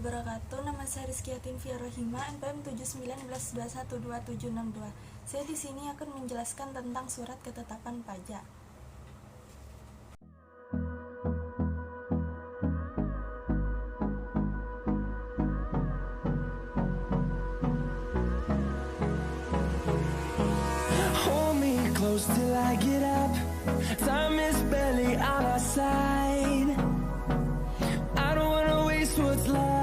wabarakatuh. Nama saya Rizky Atinfia Rohima, NPM 7911212762. Saya di sini akan menjelaskan tentang surat ketetapan pajak. Hold me close till I get up. Time is barely on our side. I don't wanna waste what's left.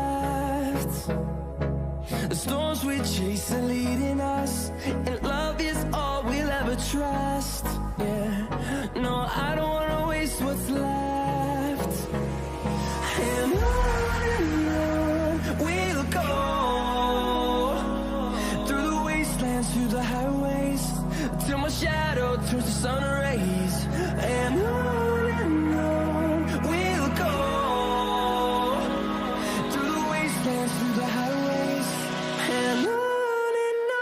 The storms we chase are leading us, and love is all we'll ever trust. Yeah, no, I don't wanna waste what's left. And on we'll go, through the wastelands, through the highways, till my shadow turns to sun rays. And on we'll go, through the wastelands, through the highways, and on we'll go.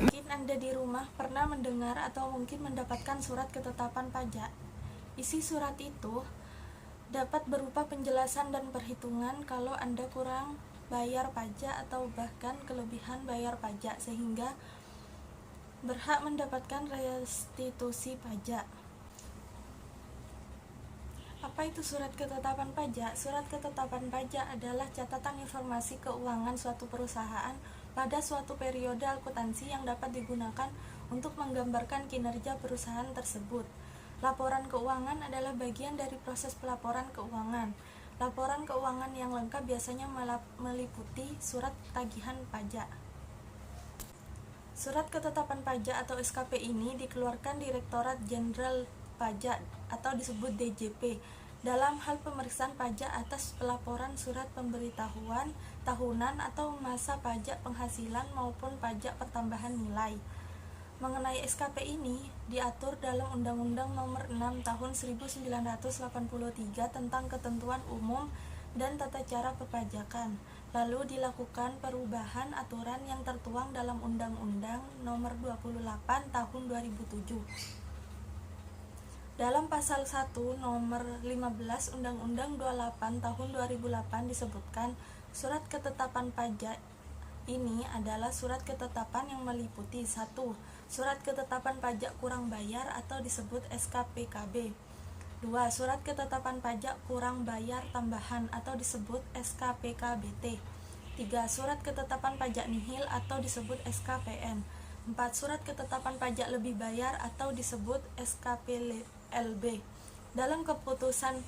Mungkin Anda di rumah pernah mendengar atau mungkin mendapatkan surat ketetapan pajak. Isi surat itu dapat berupa penjelasan dan perhitungan kalau Anda kurang bayar pajak atau bahkan kelebihan bayar pajak sehingga berhak mendapatkan restitusi pajak. Apa itu surat ketetapan pajak? Surat ketetapan pajak adalah catatan informasi keuangan suatu perusahaan pada suatu periode akuntansi yang dapat digunakan untuk menggambarkan kinerja perusahaan tersebut. Laporan keuangan adalah bagian dari proses pelaporan keuangan. Laporan keuangan yang lengkap biasanya meliputi surat tagihan pajak. Surat ketetapan pajak atau SKP ini dikeluarkan Direktorat Jenderal Pajak atau disebut DJP dalam hal pemeriksaan pajak atas pelaporan surat pemberitahuan tahunan atau masa pajak penghasilan maupun pajak pertambahan nilai. Mengenai SKP ini diatur dalam Undang-Undang Nomor 6 Tahun 1983 tentang Ketentuan Umum dan Tata Cara Perpajakan. Lalu dilakukan perubahan aturan yang tertuang dalam Undang-Undang Nomor 28 Tahun 2007. Dalam pasal 1 nomor 15 Undang-Undang 28 tahun 2008 disebutkan surat ketetapan pajak ini adalah surat ketetapan yang meliputi 1. Surat ketetapan pajak kurang bayar atau disebut SKPKB. 2. Surat ketetapan pajak kurang bayar tambahan atau disebut SKPKBT. 3. Surat ketetapan pajak nihil atau disebut SKPN. 4. Surat ketetapan pajak lebih bayar atau disebut SKPLB. Dalam keputusan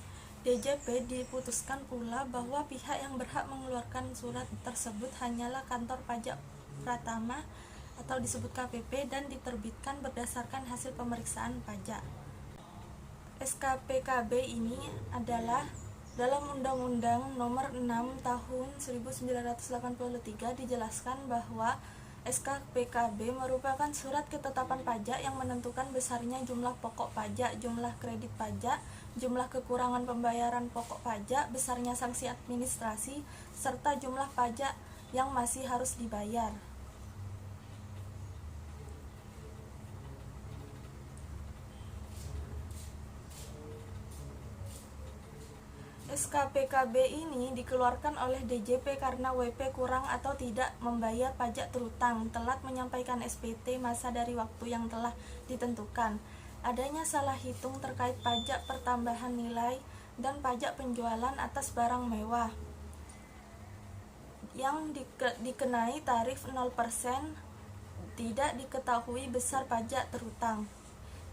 DJP diputuskan pula bahwa pihak yang berhak mengeluarkan surat tersebut hanyalah kantor pajak pratama atau disebut KPP dan diterbitkan berdasarkan hasil pemeriksaan pajak. SKPKB ini adalah dalam Undang-Undang Nomor 6 Tahun 1983 dijelaskan bahwa SKPKB merupakan surat ketetapan pajak yang menentukan besarnya jumlah pokok pajak, jumlah kredit pajak, jumlah kekurangan pembayaran pokok pajak, besarnya sanksi administrasi, serta jumlah pajak yang masih harus dibayar. SKPKB ini dikeluarkan oleh DJP karena WP kurang atau tidak membayar pajak terutang, telat menyampaikan SPT masa dari waktu yang telah ditentukan, adanya salah hitung terkait pajak pertambahan nilai dan pajak penjualan atas barang mewah yang dikenai tarif 0%, tidak diketahui besar pajak terutang.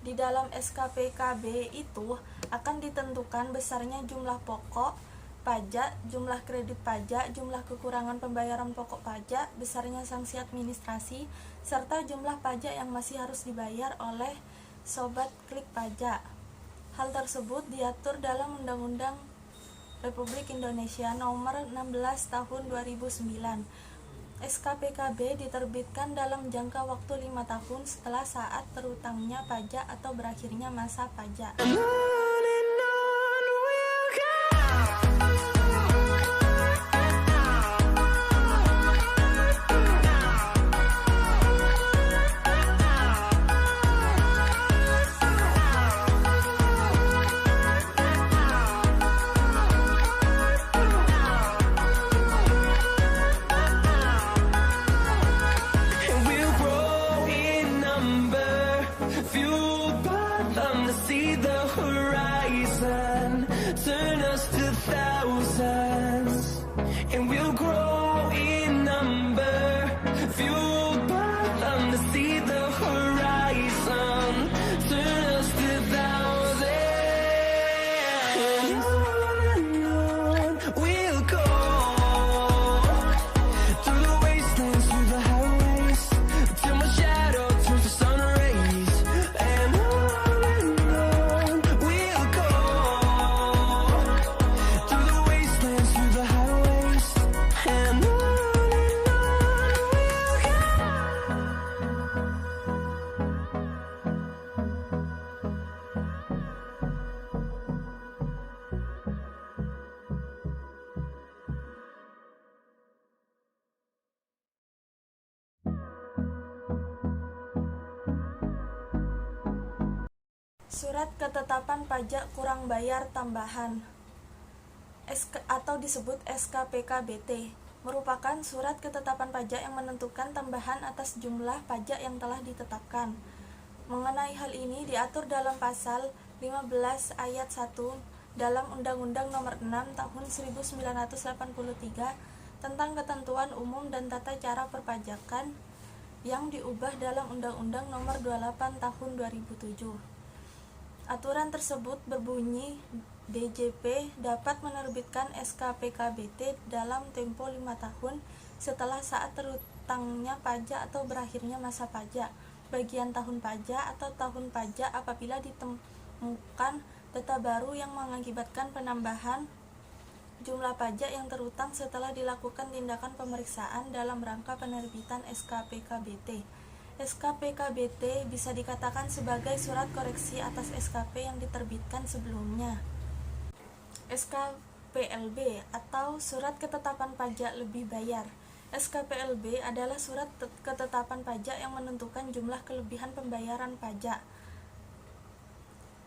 Di dalam SKPKB itu akan ditentukan besarnya jumlah pokok pajak, jumlah kredit pajak, jumlah kekurangan pembayaran pokok pajak, besarnya sanksi administrasi, serta jumlah pajak yang masih harus dibayar oleh sobat klik pajak. Hal tersebut diatur dalam Undang-Undang Republik Indonesia Nomor 16 Tahun 2009. SKPKB diterbitkan dalam jangka waktu 5 tahun setelah saat terutangnya pajak atau berakhirnya masa pajak. And on we'll go. And we'll grow in number, fueled by them to see the horizon, turn us to thousands. And we'll grow in number, fueled by them to see the horizon, turn us to thousands. And on we'll go, through the wastelands, through the highways, till my shadow turns to sun rays. And on we'll go, through the wastelands, through the highways. And on we'll go. Surat Ketetapan Pajak Kurang Bayar Tambahan atau disebut SKPKBT merupakan surat ketetapan pajak yang menentukan tambahan atas jumlah pajak yang telah ditetapkan. Mengenai hal ini diatur dalam pasal 15 ayat 1 dalam Undang-Undang Nomor 6 Tahun 1983 tentang ketentuan umum dan tata cara perpajakan yang diubah dalam Undang-Undang Nomor 28 Tahun 2007. Aturan tersebut berbunyi DJP dapat menerbitkan SKPKBT dalam tempo 5 tahun setelah saat terutangnya pajak atau berakhirnya masa pajak, bagian tahun pajak atau tahun pajak apabila ditemukan data baru yang mengakibatkan penambahan jumlah pajak yang terutang setelah dilakukan tindakan pemeriksaan dalam rangka penerbitan SKPKBT. SKPKBT bisa dikatakan sebagai surat koreksi atas SKP yang diterbitkan sebelumnya. SKPLB atau Surat Ketetapan Pajak Lebih Bayar. SKPLB adalah surat ketetapan pajak yang menentukan jumlah kelebihan pembayaran pajak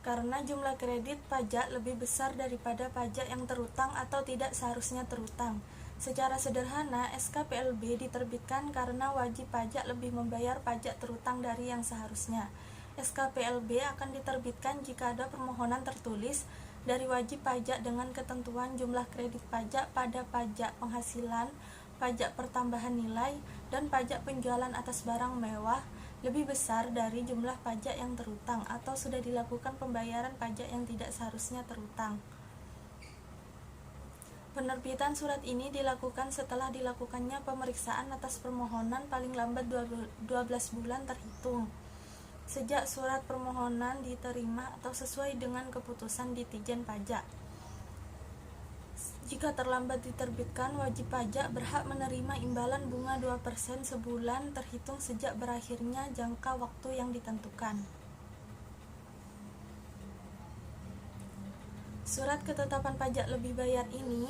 karena jumlah kredit pajak lebih besar daripada pajak yang terutang atau tidak seharusnya terutang. Secara sederhana, SKPLB diterbitkan karena wajib pajak lebih membayar pajak terutang dari yang seharusnya. SKPLB akan diterbitkan jika ada permohonan tertulis dari wajib pajak dengan ketentuan jumlah kredit pajak pada pajak penghasilan, pajak pertambahan nilai, dan pajak penjualan atas barang mewah lebih besar dari jumlah pajak yang terutang atau sudah dilakukan pembayaran pajak yang tidak seharusnya terutang. Penerbitan surat ini dilakukan setelah dilakukannya pemeriksaan atas permohonan paling lambat 12 bulan terhitung sejak surat permohonan diterima atau sesuai dengan keputusan Ditjen Pajak. Jika terlambat diterbitkan, wajib pajak berhak menerima imbalan bunga 2% sebulan terhitung sejak berakhirnya jangka waktu yang ditentukan. Surat ketetapan pajak lebih bayar ini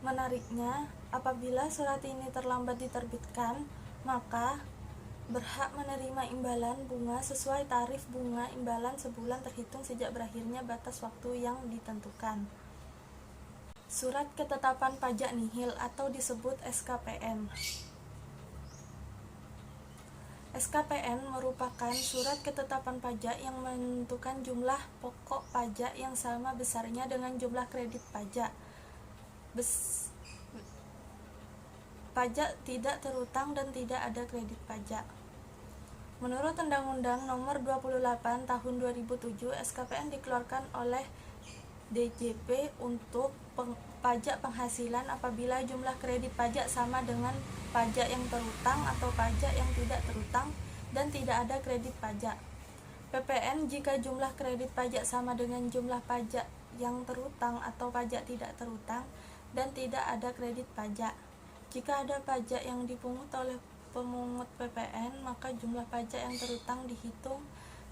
menariknya, apabila surat ini terlambat diterbitkan, maka berhak menerima imbalan bunga sesuai tarif bunga imbalan sebulan terhitung sejak berakhirnya batas waktu yang ditentukan. Surat Ketetapan Pajak Nihil atau disebut SKPN. SKPN merupakan surat ketetapan pajak yang menentukan jumlah pokok pajak yang sama besarnya dengan jumlah kredit pajak. Pajak tidak terutang dan tidak ada kredit pajak. Menurut Undang-Undang Nomor 28 Tahun 2007, SKPN dikeluarkan oleh DJP untuk pajak penghasilan apabila jumlah kredit pajak sama dengan pajak yang terutang atau pajak yang tidak terutang dan tidak ada kredit pajak. PPN jika jumlah kredit pajak sama dengan jumlah pajak yang terutang atau pajak tidak terutang, dan tidak ada kredit pajak. Jika ada pajak yang dipungut oleh pemungut PPN, maka jumlah pajak yang terutang dihitung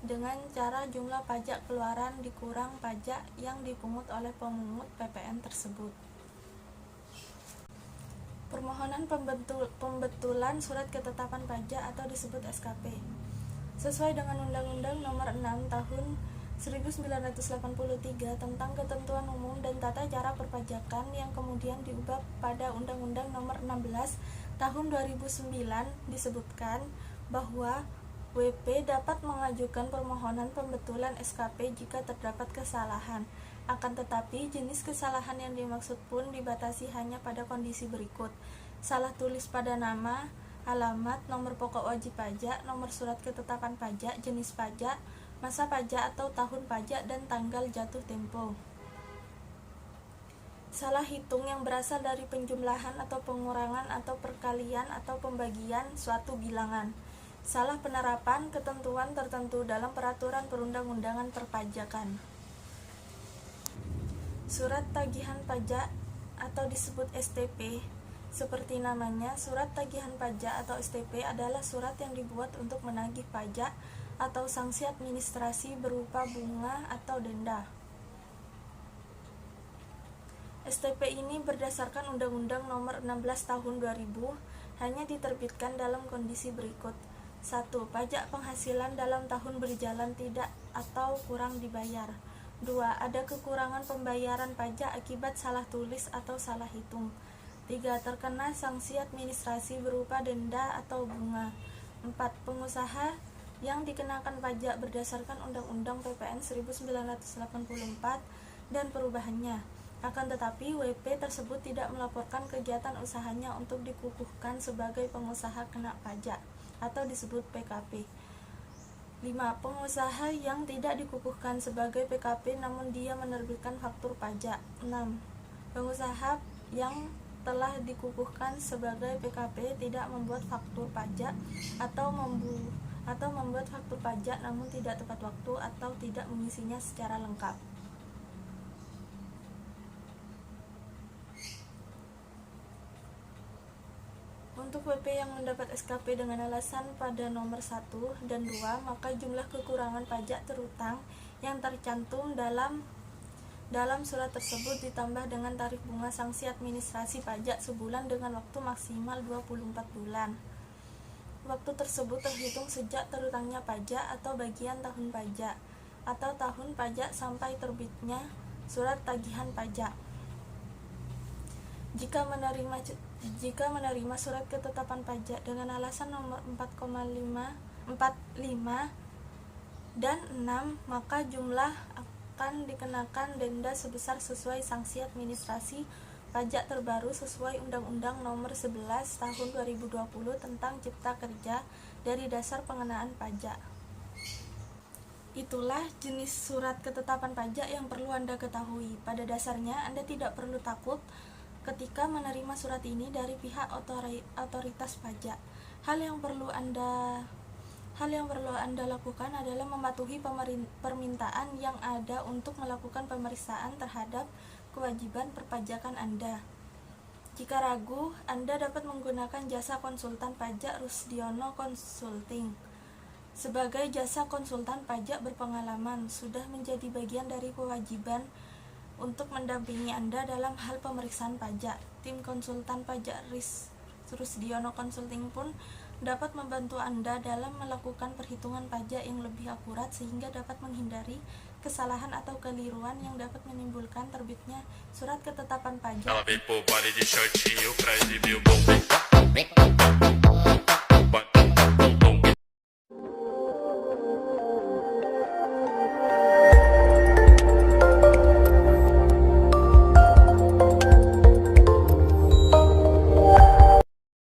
dengan cara jumlah pajak keluaran dikurang pajak yang dipungut oleh pemungut PPN tersebut. Permohonan pembetulan surat ketetapan pajak atau disebut SKP. Sesuai dengan Undang-Undang Nomor 6 Tahun 1983 tentang Ketentuan Umum dan Tata Cara Perpajakan yang kemudian diubah pada Undang-Undang Nomor 16 Tahun 2009 disebutkan bahwa WP dapat mengajukan permohonan pembetulan SKP jika terdapat kesalahan. Akan tetapi, jenis kesalahan yang dimaksud pun dibatasi hanya pada kondisi berikut: salah tulis pada nama, alamat, nomor pokok wajib pajak, nomor surat ketetapan pajak, jenis pajak, masa pajak atau tahun pajak, dan tanggal jatuh tempo. Salah hitung yang berasal dari penjumlahan atau pengurangan atau perkalian atau pembagian suatu bilangan. Salah penerapan ketentuan tertentu dalam peraturan perundang-undangan perpajakan. Surat tagihan pajak atau disebut STP. Seperti namanya, surat tagihan pajak atau STP adalah surat yang dibuat untuk menagih pajak atau sanksi administrasi berupa bunga atau denda. STP ini berdasarkan Undang-Undang Nomor 16 Tahun 2000 hanya diterbitkan dalam kondisi berikut: 1. Pajak penghasilan dalam tahun berjalan tidak atau kurang dibayar. 2. Ada kekurangan pembayaran pajak akibat salah tulis atau salah hitung. 3. Terkena sanksi administrasi berupa denda atau bunga. 4. Pengusaha yang dikenakan pajak berdasarkan Undang-Undang PPN 1984 dan perubahannya. Akan tetapi, WP tersebut tidak melaporkan kegiatan usahanya untuk dikukuhkan sebagai pengusaha kena pajak atau disebut PKP. 5. Pengusaha yang tidak dikukuhkan sebagai PKP namun dia menerbitkan faktur pajak. 6. Pengusaha yang telah dikukuhkan sebagai PKP tidak membuat faktur pajak atau membuat faktur pajak namun tidak tepat waktu atau tidak mengisinya secara lengkap. Untuk WP yang mendapat SKP dengan alasan pada nomor 1 dan 2, maka jumlah kekurangan pajak terutang yang tercantum dalam surat tersebut ditambah dengan tarif bunga sanksi administrasi pajak sebulan dengan waktu maksimal 24 bulan. Waktu tersebut terhitung sejak terutangnya pajak atau bagian tahun pajak atau tahun pajak sampai terbitnya surat tagihan pajak. Jika menerima surat ketetapan pajak dengan alasan nomor 45 dan 6, maka jumlah akan dikenakan denda sebesar sesuai sanksi administrasi pajak terbaru sesuai Undang-Undang Nomor 11 Tahun 2020 tentang Cipta Kerja dari dasar pengenaan pajak. Itulah jenis surat ketetapan pajak yang perlu Anda ketahui. Pada dasarnya, Anda tidak perlu takut ketika menerima surat ini dari pihak otoritas pajak. Hal yang perlu Anda lakukan adalah mematuhi permintaan yang ada untuk melakukan pemeriksaan terhadap kewajiban perpajakan Anda. Jika ragu, Anda dapat menggunakan jasa konsultan pajak Rusdiono Consulting. Sebagai jasa konsultan pajak berpengalaman, sudah menjadi bagian dari kewajiban untuk mendampingi Anda dalam hal pemeriksaan pajak. Tim konsultan pajak Rusdiono Consulting pun dapat membantu Anda dalam melakukan perhitungan pajak yang lebih akurat sehingga dapat menghindari kesalahan atau keliruan yang dapat menimbulkan terbitnya surat ketetapan pajak.